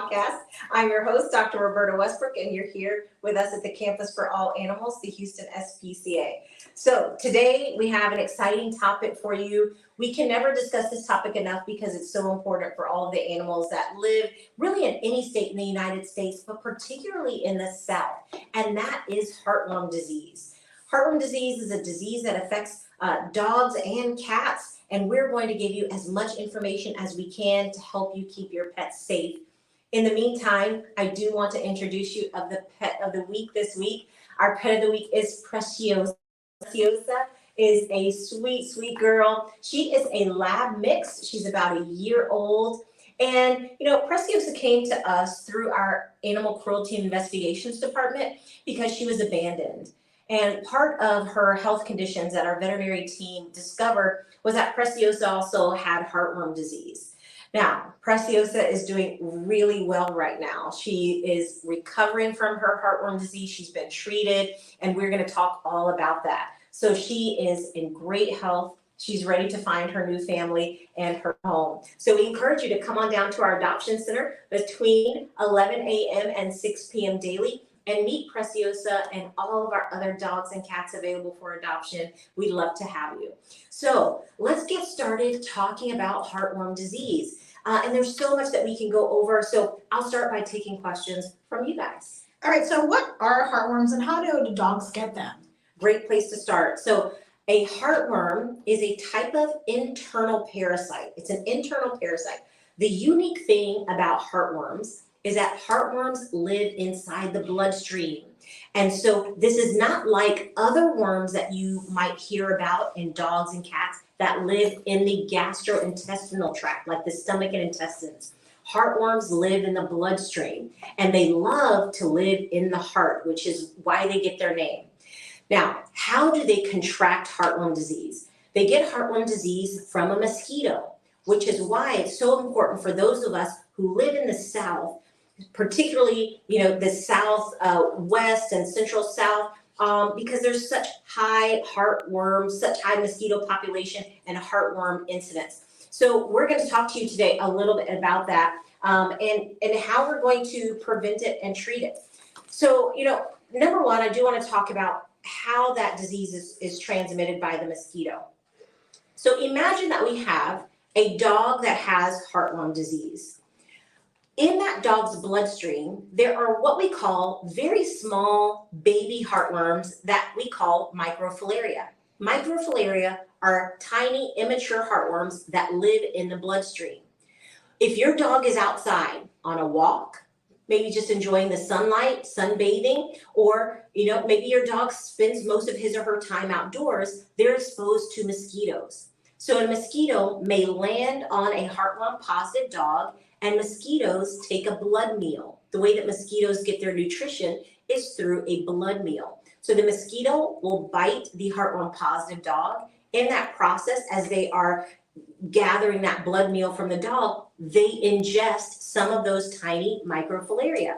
Pawcast. I'm your host, Dr. Roberta Westbrook, and you're here with us at the Campus for All Animals, the Houston SPCA. So today we have an exciting topic for you. We can never discuss this topic enough because it's so important for all of the animals that live really in any state in the United States, but particularly in the South, and that is heartworm disease. Heartworm disease is a disease that affects dogs and cats, and we're going to give you as much information as we can to help you keep your pets safe. In the meantime, I do want to introduce you of the pet of the week this week. Our pet of the week is Preciosa. Preciosa is a sweet, sweet girl. She is a lab mix. She's about a year old. And, Preciosa came to us through our Animal Cruelty Investigations Department because she was abandoned. And part of her health conditions that our veterinary team discovered was that Preciosa also had heartworm disease. Now, Preciosa is doing really well right now. She is recovering from her heartworm disease. She's been treated, and we're going to talk all about that. So she is in great health. She's ready to find her new family and her home. So we encourage you to come on down to our adoption center between 11 a.m. and 6 p.m. daily and meet Preciosa and all of our other dogs and cats available for adoption. We'd love to have you. So let's get started talking about heartworm disease. And there's so much that we can go over. So I'll start by taking questions from you guys. All right, so what are heartworms and how do the dogs get them? Great place to start. So a heartworm is a type of internal parasite. It's an internal parasite. The unique thing about heartworms is that heartworms live inside the bloodstream. And so this is not like other worms that you might hear about in dogs and cats that live in the gastrointestinal tract, like the stomach and intestines. Heartworms live in the bloodstream, and they love to live in the heart, which is why they get their name. Now, how do they contract heartworm disease? They get heartworm disease from a mosquito, which is why it's so important for those of us who live in the South, particularly, the South, West and Central South, because there's such high heartworm, such high mosquito population and heartworm incidence. So we're going to talk to you today a little bit about that and how we're going to prevent it and treat it. So, number one, I do want to talk about how that disease is transmitted by the mosquito. So imagine that we have a dog that has heartworm disease. In that dog's bloodstream, there are what we call very small baby heartworms that we call microfilaria. Microfilaria are tiny immature heartworms that live in the bloodstream. If your dog is outside on a walk, maybe just enjoying the sunlight, sunbathing, or maybe your dog spends most of his or her time outdoors, they're exposed to mosquitoes. So a mosquito may land on a heartworm positive dog, and mosquitoes take a blood meal. The way that mosquitoes get their nutrition is through a blood meal. So the mosquito will bite the heartworm positive dog. In that process, as they are gathering that blood meal from the dog, they ingest some of those tiny microfilaria.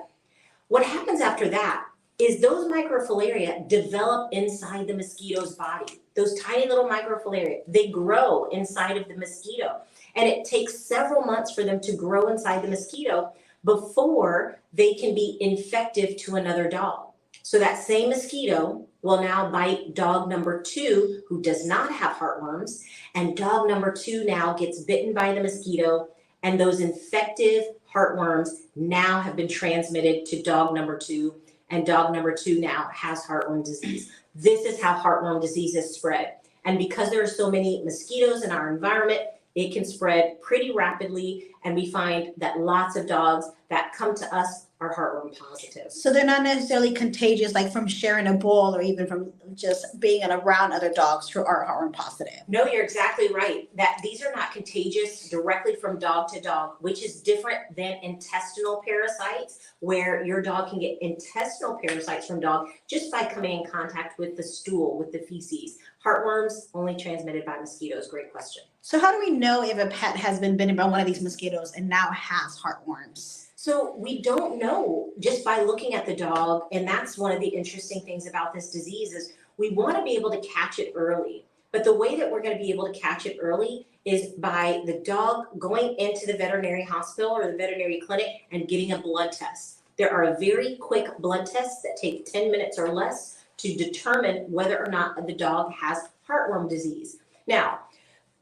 What happens after that is those microfilaria develop inside the mosquito's body. Those tiny little microfilaria, they grow inside of the mosquito. And it takes several months for them to grow inside the mosquito before they can be infective to another dog. So that same mosquito will now bite dog number 2, who does not have heartworms, and dog number 2 now gets bitten by the mosquito, and those infective heartworms now have been transmitted to dog number 2, and dog number 2 now has heartworm disease. This is how heartworm disease is spread. And because there are so many mosquitoes in our environment, it can spread pretty rapidly, and we find that lots of dogs that come to us are heartworm positive. So they're not necessarily contagious, like from sharing a bowl or even from just being around other dogs who are heartworm positive. No, you're exactly right. That these are not contagious directly from dog to dog, which is different than intestinal parasites, where your dog can get intestinal parasites from dog just by coming in contact with the stool, with the feces. Heartworms only transmitted by mosquitoes. Great question. So how do we know if a pet has been bitten by one of these mosquitoes and now has heartworms? So we don't know just by looking at the dog, and that's one of the interesting things about this disease is we want to be able to catch it early. But the way that we're going to be able to catch it early is by the dog going into the veterinary hospital or the veterinary clinic and getting a blood test. There are very quick blood tests that take 10 minutes or less to determine whether or not the dog has heartworm disease. Now,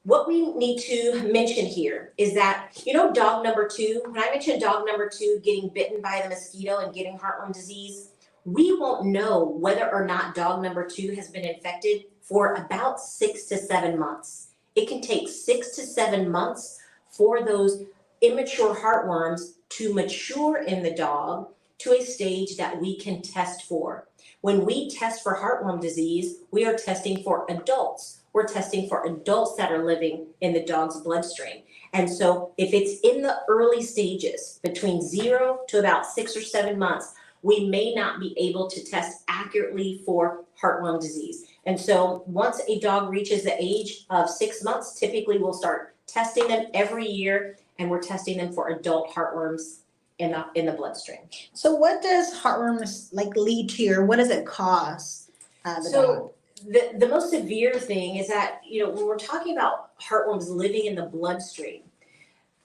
what we need to mention here is that, dog number 2, when I mentioned dog number 2 getting bitten by the mosquito and getting heartworm disease, we won't know whether or not dog number 2 has been infected for about 6 to 7 months. It can take 6 to 7 months for those immature heartworms to mature in the dog to a stage that we can test for. When we test for heartworm disease, we are testing for adults. We're testing for adults that are living in the dog's bloodstream. And so if it's in the early stages, between 0 to about 6 or 7 months, we may not be able to test accurately for heartworm disease. And so once a dog reaches the age of 6 months, typically we'll start testing them every year, and we're testing them for adult heartworms in the bloodstream. So what does heartworms lead to, or what does it cause the dog? The most severe thing is that, when we're talking about heartworms living in the bloodstream,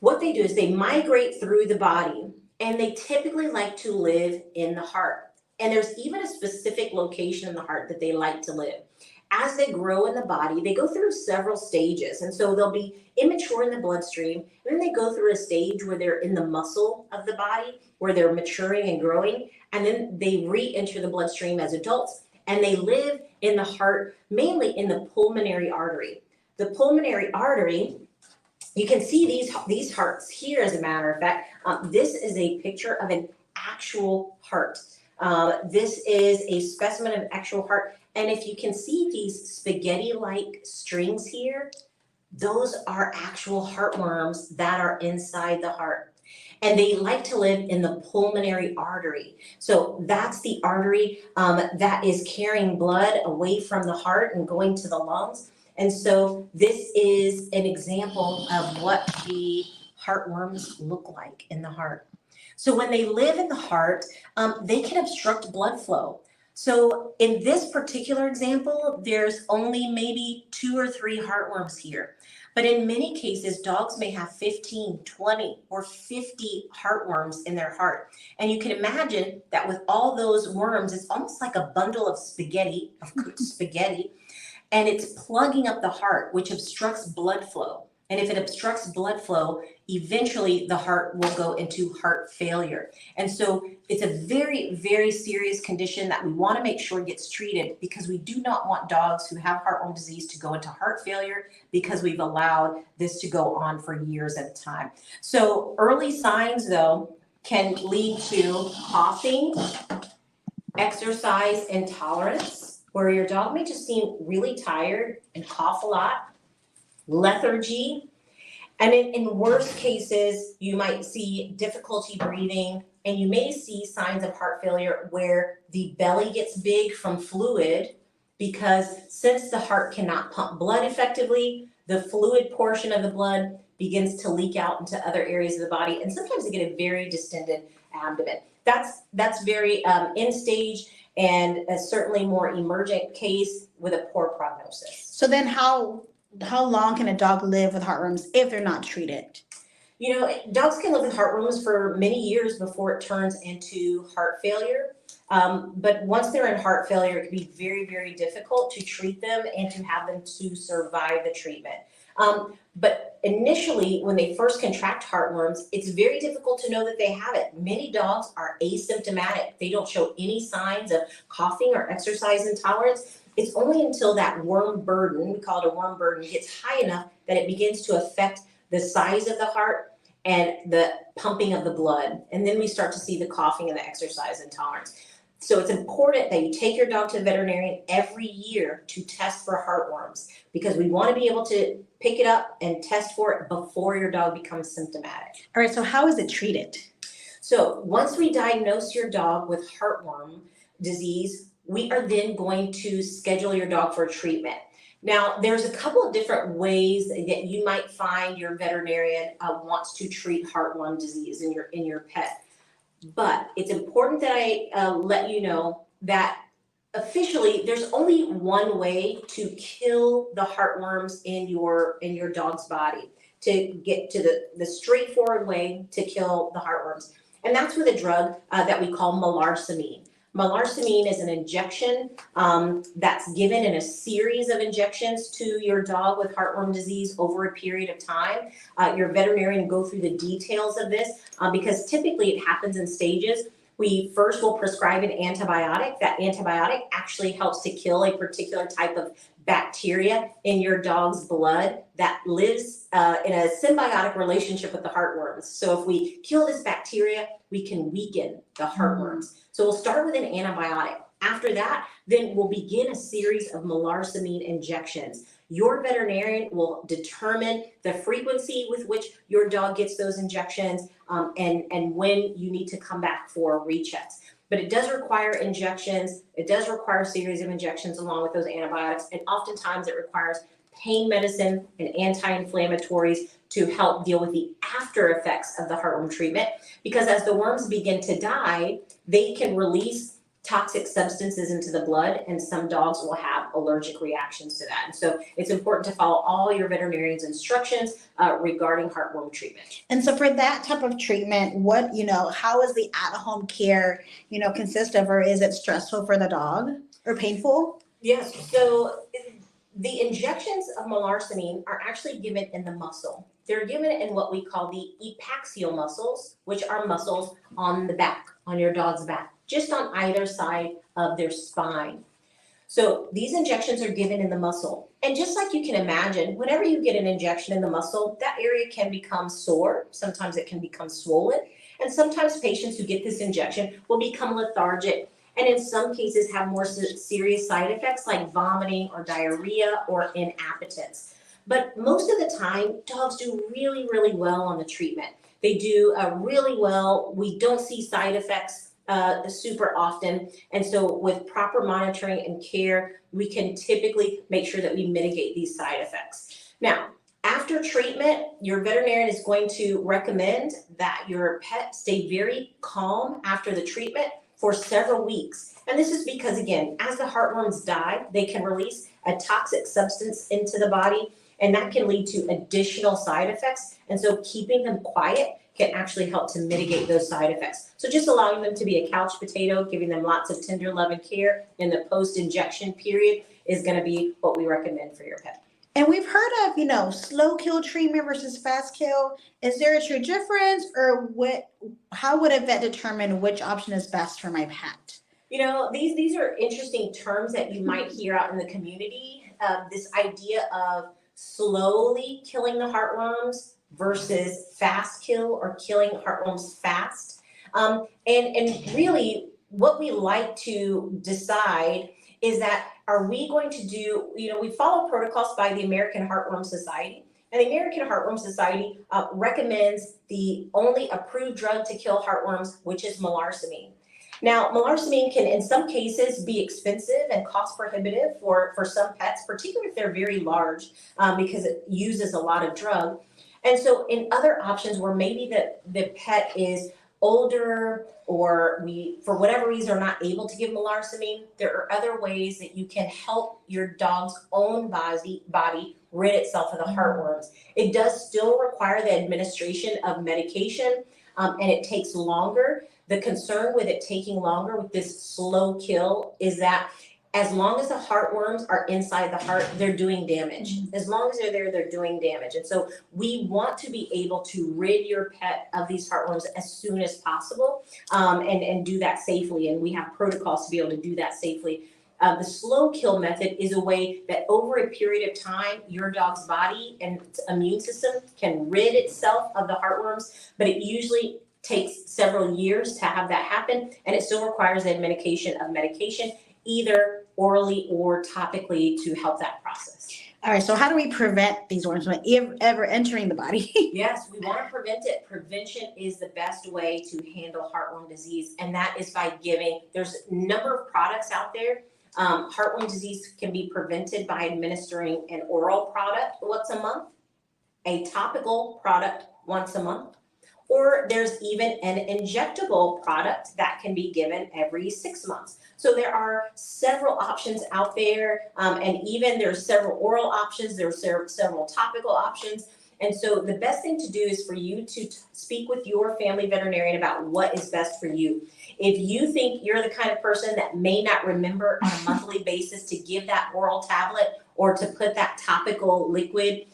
what they do is they migrate through the body, and they typically like to live in the heart. And there's even a specific location in the heart that they like to live. As they grow in the body, they go through several stages. And so they'll be immature in the bloodstream, and then they go through a stage where they're in the muscle of the body, where they're maturing and growing, and then they re-enter the bloodstream as adults. And they live in the heart, mainly in the pulmonary artery. The pulmonary artery, you can see these hearts here, as a matter of fact. This is a picture of an actual heart. This is a specimen of an actual heart. And if you can see these spaghetti-like strings here, those are actual heartworms that are inside the heart. And they like to live in the pulmonary artery. So that's the artery that is carrying blood away from the heart and going to the lungs. And so this is an example of what the heartworms look like in the heart. So when they live in the heart, they can obstruct blood flow. So in this particular example, there's only maybe 2 or 3 heartworms here. But in many cases, dogs may have 15, 20, or 50 heartworms in their heart. And you can imagine that with all those worms, it's almost like a bundle of spaghetti, of cooked spaghetti, and it's plugging up the heart, which obstructs blood flow. And if it obstructs blood flow, eventually the heart will go into heart failure. And so it's a very, very serious condition that we want to make sure gets treated, because we do not want dogs who have heartworm disease to go into heart failure because we've allowed this to go on for years at a time. So early signs, though, can lead to coughing, exercise intolerance, where your dog may just seem really tired and cough a lot, lethargy, and in worst cases, you might see difficulty breathing, and you may see signs of heart failure where the belly gets big from fluid, because since the heart cannot pump blood effectively, the fluid portion of the blood begins to leak out into other areas of the body, and sometimes they get a very distended abdomen. That's very end stage, and a certainly more emergent case with a poor prognosis. So then how long can a dog live with heartworms if they're not treated? Dogs can live with heartworms for many years before it turns into heart failure. But once they're in heart failure, it can be very, very difficult to treat them and to have them to survive the treatment. But initially, when they first contract heartworms, it's very difficult to know that they have it. Many dogs are asymptomatic. They don't show any signs of coughing or exercise intolerance. It's only until that worm burden, we call it a worm burden, gets high enough that it begins to affect the size of the heart and the pumping of the blood. And then we start to see the coughing and the exercise intolerance. So it's important that you take your dog to the veterinarian every year to test for heartworms, because we want to be able to pick it up and test for it before your dog becomes symptomatic. All right, so how is it treated? So once we diagnose your dog with heartworm disease, we are then going to schedule your dog for treatment. Now, there's a couple of different ways that you might find your veterinarian wants to treat heartworm disease in your pet. But it's important that I let you know that officially, there's only one way to kill the heartworms in your dog's body, to get to the straightforward way to kill the heartworms. And that's with a drug that we call melarsamine. Melarsamine is an injection that's given in a series of injections to your dog with heartworm disease over a period of time. Your veterinarian will go through the details of this because typically it happens in stages. We first will prescribe an antibiotic. That antibiotic actually helps to kill a particular type of bacteria in your dog's blood that lives in a symbiotic relationship with the heartworms. So if we kill this bacteria, we can weaken the heartworms. So we'll start with an antibiotic. After that, then we'll begin a series of melarsamine injections. Your veterinarian will determine the frequency with which your dog gets those injections and when you need to come back for rechecks. But it does require injections. It does require a series of injections along with those antibiotics. And oftentimes it requires pain medicine and anti-inflammatories to help deal with the after effects of the heartworm treatment. Because as the worms begin to die, they can release toxic substances into the blood, and some dogs will have allergic reactions to that. And so it's important to follow all your veterinarian's instructions regarding heartworm treatment. And so for that type of treatment, what, how is the at-home care, consist of, or is it stressful for the dog or painful? Yes, so the injections of melarsamine are actually given in the muscle. They're given in what we call the epaxial muscles, which are muscles on the back, on your dog's back, just on either side of their spine. So these injections are given in the muscle. And just like you can imagine, whenever you get an injection in the muscle, that area can become sore. Sometimes it can become swollen. And sometimes patients who get this injection will become lethargic, and in some cases have more serious side effects like vomiting or diarrhea or inappetence. But most of the time, dogs do really, really well on the treatment. They do really well. We don't see side effects super often. And so with proper monitoring and care, we can typically make sure that we mitigate these side effects. Now, after treatment, your veterinarian is going to recommend that your pet stay very calm after the treatment for several weeks. And this is because, again, as the heartworms die, they can release a toxic substance into the body, and that can lead to additional side effects. And so keeping them quiet can actually help to mitigate those side effects. So just allowing them to be a couch potato, giving them lots of tender love and care in the post-injection period is going to be what we recommend for your pet. And we've heard of, slow kill treatment versus fast kill. Is there a true difference, or how would a vet determine which option is best for my pet? These are interesting terms that you might hear out in the community. This idea of slowly killing the heartworms versus fast kill or killing heartworms fast. And really what we like to decide is that, are we going to do, we follow protocols by the American Heartworm Society, and the American Heartworm Society recommends the only approved drug to kill heartworms, which is melarsamine. Now, melarsamine can, in some cases, be expensive and cost prohibitive for some pets, particularly if they're very large, because it uses a lot of drug. And so in other options where maybe the pet is older, or we, for whatever reason, are not able to give melarsamine, there are other ways that you can help your dog's own body rid itself of the heartworms. It does still require the administration of medication, and it takes longer. The concern with it taking longer with this slow kill is that as long as the heartworms are inside the heart, they're doing damage. As long as they're there, they're doing damage. And so we want to be able to rid your pet of these heartworms as soon as possible, and do that safely. And we have protocols to be able to do that safely. The slow kill method is a way that over a period of time, your dog's body and its immune system can rid itself of the heartworms, but it usually takes several years to have that happen, and it still requires the administration of medication, either orally or topically, to help that process. All right, so how do we prevent these worms from ever entering the body? Yes, we want to prevent it. Prevention is the best way to handle heartworm disease, and that is by there's a number of products out there. Heartworm disease can be prevented by administering an oral product once a month, a topical product once a month, or there's even an injectable product that can be given every 6 months. So there are several options out there, and even there's several oral options, there's several topical options. And so the best thing to do is for you to speak with your family veterinarian about what is best for you. If you think you're the kind of person that may not remember on a monthly basis to give that oral tablet or to put that topical liquid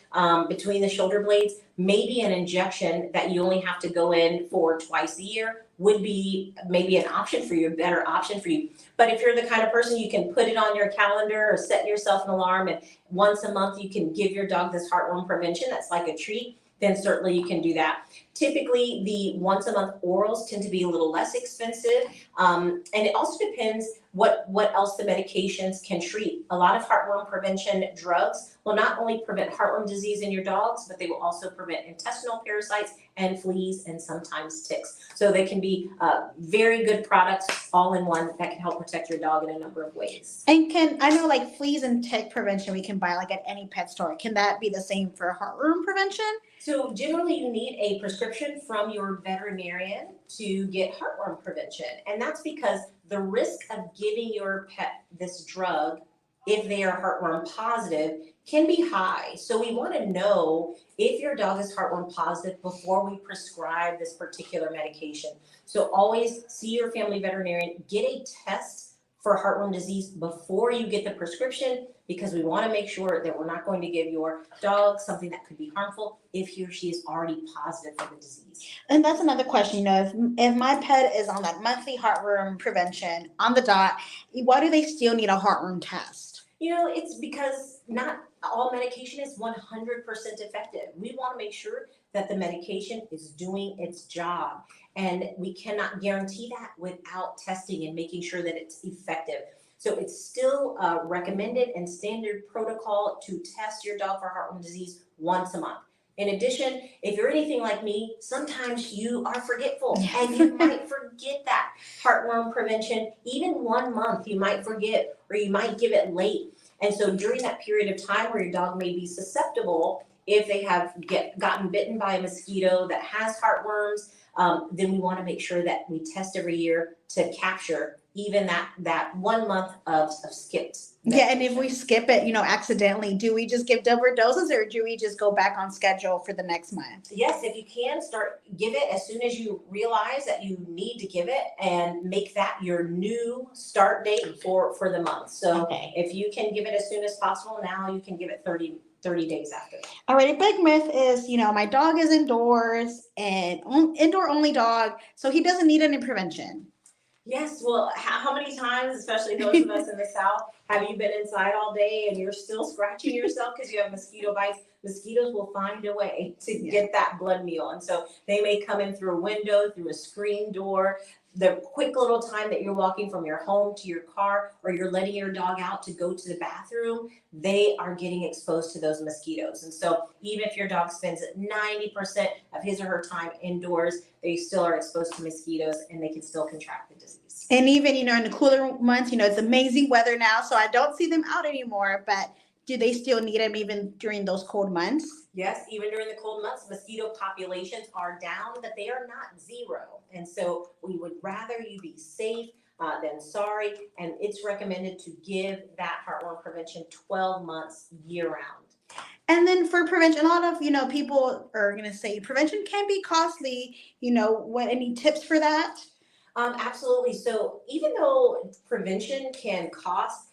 between the shoulder blades, maybe an injection that you only have to go in for twice a year would be maybe an option for you, a better option for you. But if you're the kind of person you can put it on your calendar or set yourself an alarm and once a month you can give your dog this heartworm prevention, that's like a treat, then certainly you can do that. Typically, the once a month orals tend to be a little less expensive, and it also depends what else the medications can treat. A lot of heartworm prevention drugs will not only prevent heartworm disease in your dogs, but they will also prevent intestinal parasites and fleas and sometimes ticks. So they can be very good products all in one that can help protect your dog in a number of ways. And I know like fleas and tick prevention we can buy like at any pet store. Can that be the same for heartworm prevention? So generally you need a prescription from your veterinarian to get heartworm prevention. And that's because the risk of giving your pet this drug, if they are heartworm positive, can be high. So we want to know if your dog is heartworm positive before we prescribe this particular medication. So always see your family veterinarian, get a test for heartworm disease before you get the prescription, because we want to make sure that we're not going to give your dog something that could be harmful if he or she is already positive for the disease. And that's another question, if my pet is on that monthly heartworm prevention on the dot, why do they still need a heartworm test? It's because not all medication is 100% effective. We want to make sure that the medication is doing its job, and we cannot guarantee that without testing and making sure that it's effective. So it's still recommended and standard protocol to test your dog for heartworm disease once a month. In addition, if you're anything like me, sometimes you are forgetful and you might forget that heartworm prevention. Even 1 month you might forget, or you might give it late. And so during that period of time where your dog may be susceptible, if they have gotten bitten by a mosquito that has heartworms, then we want to make sure that we test every year to capture even that 1 month of skipped medication. Yeah, and if we skip it, accidentally, do we just give double doses or do we just go back on schedule for the next month? Yes, if you can, give it as soon as you realize that you need to give it, and make that your new start date for the month. So if you can give it as soon as possible, now you can give it 30 days after that. All right, a big myth is, my dog is indoors and indoor only dog, so he doesn't need any prevention. Yes, well, how many times, especially those of us in the South, have you been inside all day and you're still scratching yourself because you have mosquito bites? Mosquitoes will find a way to get that blood meal. And so they may come in through a window, through a screen door. The quick little time that you're walking from your home to your car, or you're letting your dog out to go to the bathroom, they are getting exposed to those mosquitoes. And so even if your dog spends 90% of his or her time indoors, they still are exposed to mosquitoes and they can still contract the disease. And even, in the cooler months, it's amazing weather now, so I don't see them out anymore, but do they still need them even during those cold months? Yes, even during the cold months, mosquito populations are down, but they are not zero. And so we would rather you be safe than sorry. And it's recommended to give that heartworm prevention 12 months year round. And then for prevention, a lot of, people are going to say prevention can be costly. Any tips for that? Absolutely. So even though prevention can cost,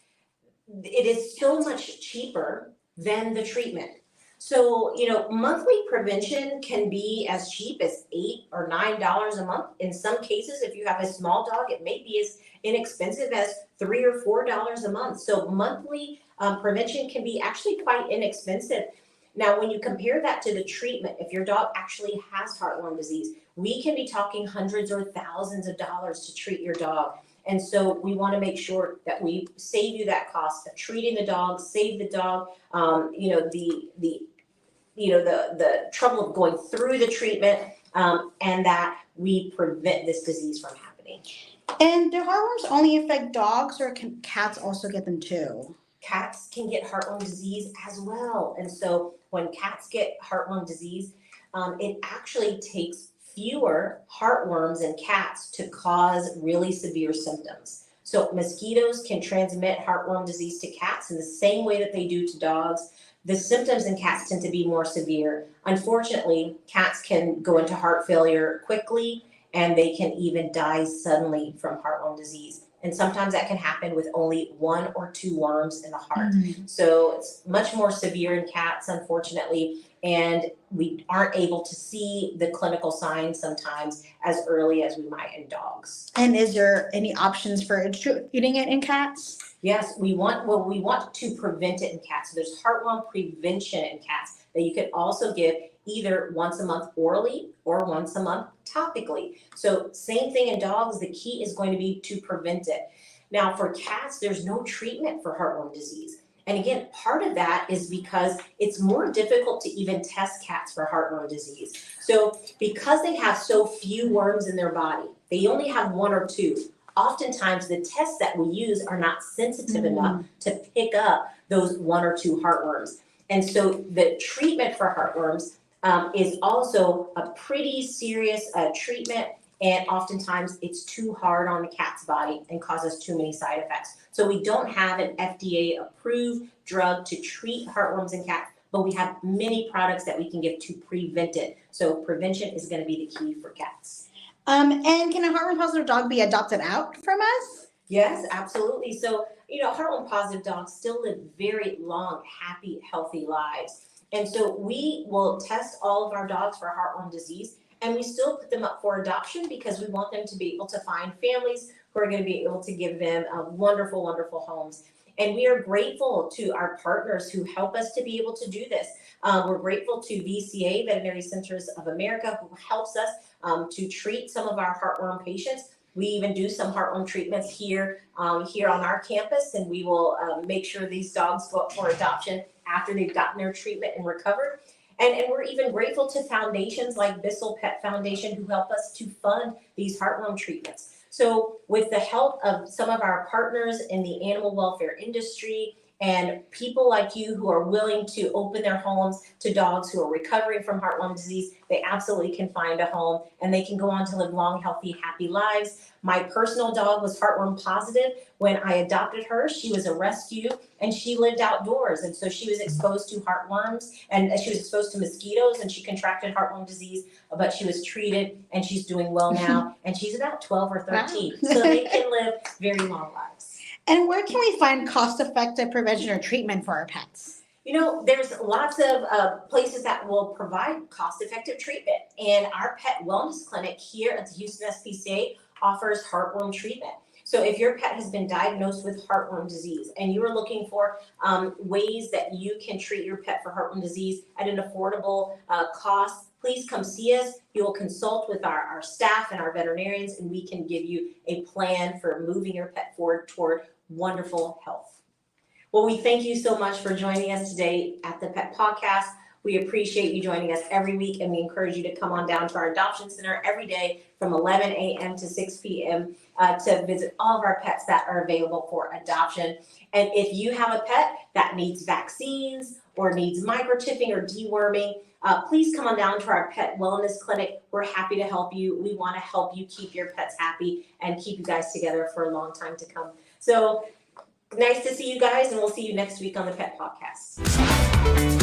it is so much cheaper than the treatment. So, monthly prevention can be as cheap as $8 or $9 a month. In some cases, if you have a small dog, it may be as inexpensive as $3 or $4 a month. So monthly prevention can be actually quite inexpensive. Now, when you compare that to the treatment, if your dog actually has heartworm disease, we can be talking hundreds or thousands of dollars to treat your dog. And so we want to make sure that we save you that cost of treating the dog, save the dog, the trouble of going through the treatment, and that we prevent this disease from happening. And do heartworms only affect dogs, or can cats also get them too? Cats can get heartworm disease as well. And so when cats get heartworm disease, it actually takes fewer heartworms in cats to cause really severe symptoms. So mosquitoes can transmit heartworm disease to cats in the same way that they do to dogs. The symptoms in cats tend to be more severe. Unfortunately, cats can go into heart failure quickly, and they can even die suddenly from heartworm disease. And sometimes that can happen with only 1 or 2 worms in the heart. So it's much more severe in cats, unfortunately, and we aren't able to see the clinical signs sometimes as early as we might in dogs. And is there any options for treating it in cats? Yes, we want to prevent it in cats. So there's heartworm prevention in cats that you can also give either once a month orally or once a month topically. So same thing in dogs, the key is going to be to prevent it. Now for cats, there's no treatment for heartworm disease. And again, part of that is because it's more difficult to even test cats for heartworm disease. So because they have so few worms in their body, they only have 1 or 2. Oftentimes the tests that we use are not sensitive enough to pick up those 1 or 2 heartworms. And so the treatment for heartworms is also a pretty serious treatment, and oftentimes it's too hard on the cat's body and causes too many side effects. So we don't have an FDA approved drug to treat heartworms in cats, but we have many products that we can give to prevent it. So prevention is going to be the key for cats. And can a heartworm positive dog be adopted out from us? Yes, absolutely. So, heartworm positive dogs still live very long, happy, healthy lives. And so we will test all of our dogs for heartworm disease, and we still put them up for adoption because we want them to be able to find families who are going to be able to give them wonderful, wonderful homes. And we are grateful to our partners who help us to be able to do this. We're grateful to VCA, Veterinary Centers of America, who helps us to treat some of our heartworm patients. We even do some heartworm treatments here on our campus, and we will make sure these dogs go up for adoption after they've gotten their treatment and recovered. And we're even grateful to foundations like Bissell Pet Foundation who help us to fund these heartworm treatments. So with the help of some of our partners in the animal welfare industry and people like you who are willing to open their homes to dogs who are recovering from heartworm disease, they absolutely can find a home and they can go on to live long, healthy, happy lives. My personal dog was heartworm positive. When I adopted her, she was a rescue and she lived outdoors. And so she was exposed to heartworms and she was exposed to mosquitoes and she contracted heartworm disease, but she was treated and she's doing well now. And she's about 12 or 13. Wow. So they can live very long lives. And where can we find cost-effective prevention or treatment for our pets? There's lots of places that will provide cost-effective treatment. And our pet wellness clinic here at the Houston SPCA offers heartworm treatment. So if your pet has been diagnosed with heartworm disease and you are looking for ways that you can treat your pet for heartworm disease at an affordable cost, please come see us. You will consult with our staff and our veterinarians, and we can give you a plan for moving your pet forward toward wonderful health. Well, we thank you so much for joining us today at the Pet Pawcast. We appreciate you joining us every week, and we encourage you to come on down to our adoption center every day from 11 a.m. to 6 p.m. To visit all of our pets that are available for adoption. And if you have a pet that needs vaccines or needs microchipping or deworming, please come on down to our pet wellness clinic. We're happy to help you. We want to help you keep your pets happy and keep you guys together for a long time to come. So nice to see you guys, and we'll see you next week on the Pet Pawcast.